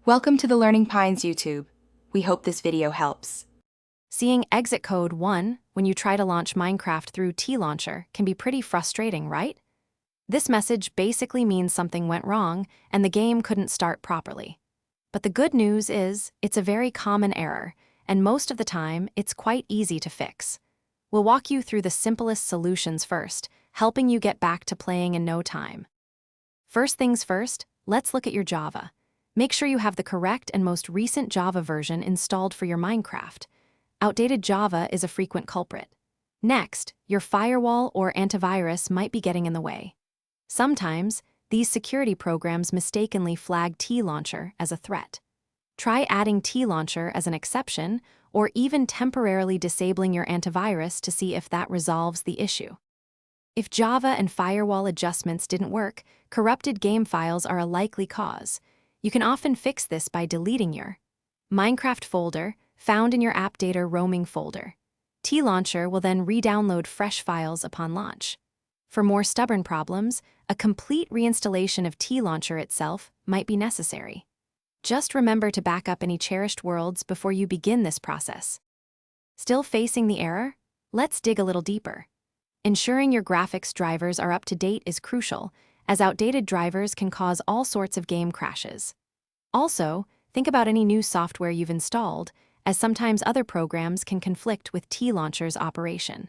Welcome to the Learning Pines YouTube. We hope this video helps. Seeing exit code 1 when you try to launch Minecraft through TLauncher can be pretty frustrating, right? This message basically means something went wrong and the game couldn't start properly. But the good news is it's a very common error, and most of the time it's quite easy to fix. We'll walk you through the simplest solutions first, helping you get back to playing in no time. First things first, let's look at your Java. Make sure you have the correct and most recent Java version installed for your Minecraft. Outdated Java is a frequent culprit. Next, your firewall or antivirus might be getting in the way. Sometimes, these security programs mistakenly flag TLauncher as a threat. Try adding TLauncher as an exception or even temporarily disabling your antivirus to see if that resolves the issue. If Java and firewall adjustments didn't work, corrupted game files are a likely cause. You can often fix this by deleting your Minecraft folder found in your app data roaming folder. TLauncher will then re-download fresh files upon launch. For more stubborn problems, a complete reinstallation of TLauncher itself might be necessary. Just remember to back up any cherished worlds before you begin this process. Still facing the error? Let's dig a little deeper. Ensuring your graphics drivers are up to date is crucial, as outdated drivers can cause all sorts of game crashes. Also, think about any new software you've installed, as sometimes other programs can conflict with TLauncher's operation.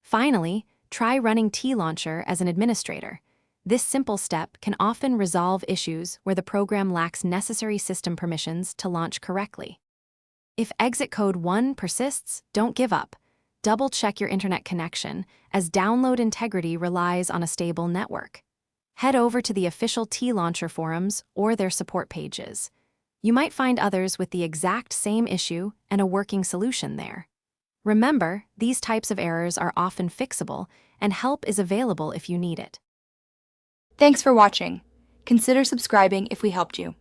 Finally, try running TLauncher as an administrator. This simple step can often resolve issues where the program lacks necessary system permissions to launch correctly. If exit code 1 persists, don't give up. Double-check your internet connection, as download integrity relies on a stable network. Head over to the official TLauncher forums or their support pages. You might find others with the exact same issue and a working solution there. Remember, these types of errors are often fixable, and help is available if you need it. Thanks for watching. Consider subscribing if we helped you.